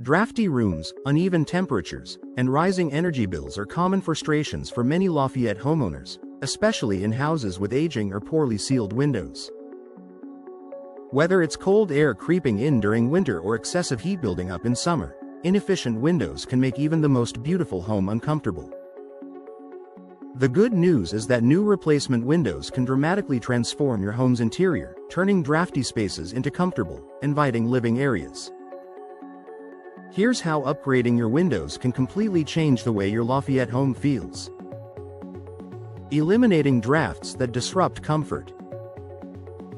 Drafty rooms, uneven temperatures, and rising energy bills are common frustrations for many Lafayette homeowners, especially in houses with aging or poorly sealed windows. Whether it's cold air creeping in during winter or excessive heat building up in summer, inefficient windows can make even the most beautiful home uncomfortable. The good news is that new replacement windows can dramatically transform your home's interior, turning drafty spaces into comfortable, inviting living areas. Here's how upgrading your windows can completely change the way your Lafayette home feels. Eliminating drafts that disrupt comfort.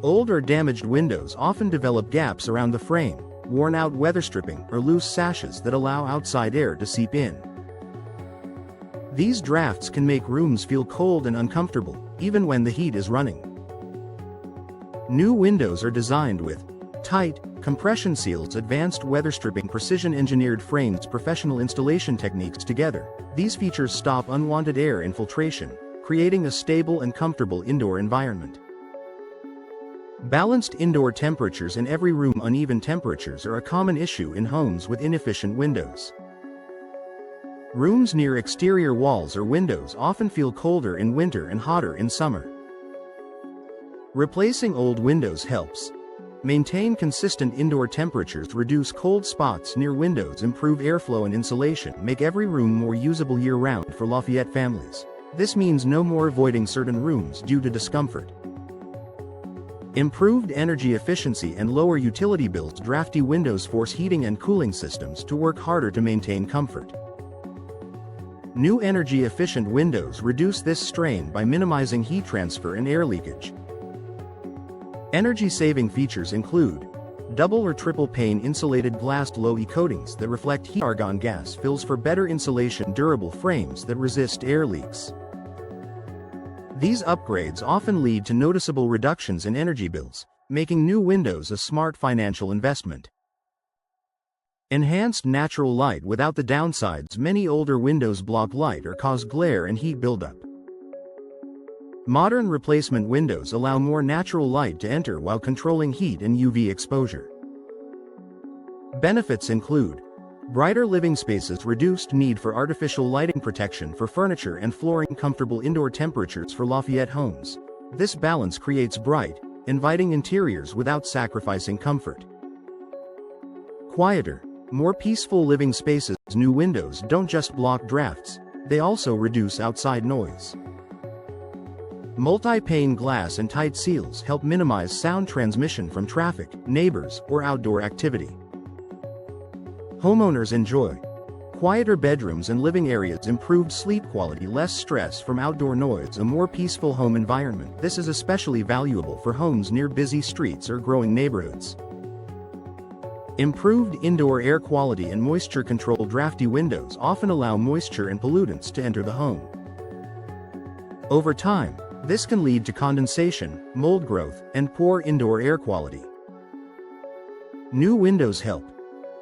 Old or damaged windows often develop gaps around the frame, worn out weather stripping, or loose sashes that allow outside air to seep in. These drafts can make rooms feel cold and uncomfortable, even when the heat is running. New windows are designed with tight, compression seals, advanced weather stripping, precision-engineered frames, professional installation techniques. Together, these features stop unwanted air infiltration, creating a stable and comfortable indoor environment. Balanced indoor temperatures in every room. Uneven temperatures are a common issue in homes with inefficient windows. Rooms near exterior walls or windows often feel colder in winter and hotter in summer. Replacing old windows helps maintain consistent indoor temperatures, reduce cold spots near windows, improve airflow and insulation, make every room more usable year-round for Lafayette families. This means no more avoiding certain rooms due to discomfort. Improved energy efficiency and lower utility bills. Drafty windows force heating and cooling systems to work harder to maintain comfort. New energy-efficient windows reduce this strain by minimizing heat transfer and air leakage. Energy-saving features include double or triple pane insulated glass low-E coatings that reflect heat, argon gas fills for better insulation, durable frames that resist air leaks. These upgrades often lead to noticeable reductions in energy bills, making new windows a smart financial investment. Enhanced natural light without the downsides. Many older windows block light or cause glare and heat buildup. Modern replacement windows allow more natural light to enter while controlling heat and UV exposure. Benefits include brighter living spaces, reduced need for artificial lighting, protection for furniture and flooring, comfortable indoor temperatures for Lafayette homes. This balance creates bright, inviting interiors without sacrificing comfort. Quieter, more peaceful living spaces. New windows don't just block drafts, they also reduce outside noise. Multi-pane glass and tight seals help minimize sound transmission from traffic, neighbors, or outdoor activity. Homeowners enjoy quieter bedrooms and living areas, improved sleep quality, less stress from outdoor noise, a more peaceful home environment. This is especially valuable for homes near busy streets or growing neighborhoods. Improved indoor air quality and moisture control. Drafty windows often allow moisture and pollutants to enter the home. Over time, this can lead to condensation, mold growth, and poor indoor air quality. New windows help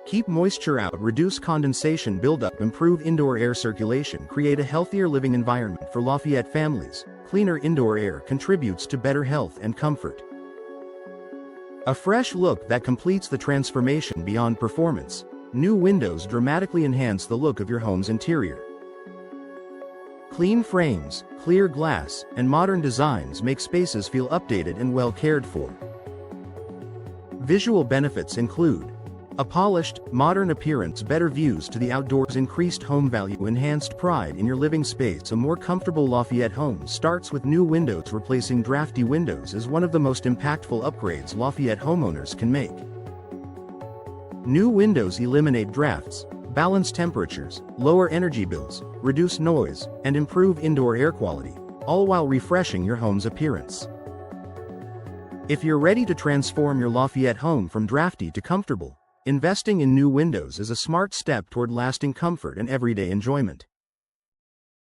keep moisture out, reduce condensation buildup, improve indoor air circulation, create a healthier living environment for Lafayette families. Cleaner indoor air contributes to better health and comfort. A fresh look that completes the transformation. Beyond performance, new windows dramatically enhance the look of your home's interior. Clean frames, clear glass, and modern designs make spaces feel updated and well cared for. Visual benefits include a polished, modern appearance, better views to the outdoors, increased home value, enhanced pride in your living space. A more comfortable Lafayette home starts with new windows. Replacing drafty windows is one of the most impactful upgrades Lafayette homeowners can make. New windows eliminate drafts, balance temperatures, lower energy bills, reduce noise, and improve indoor air quality, all while refreshing your home's appearance. If you're ready to transform your Lafayette home from drafty to comfortable, investing in new windows is a smart step toward lasting comfort and everyday enjoyment.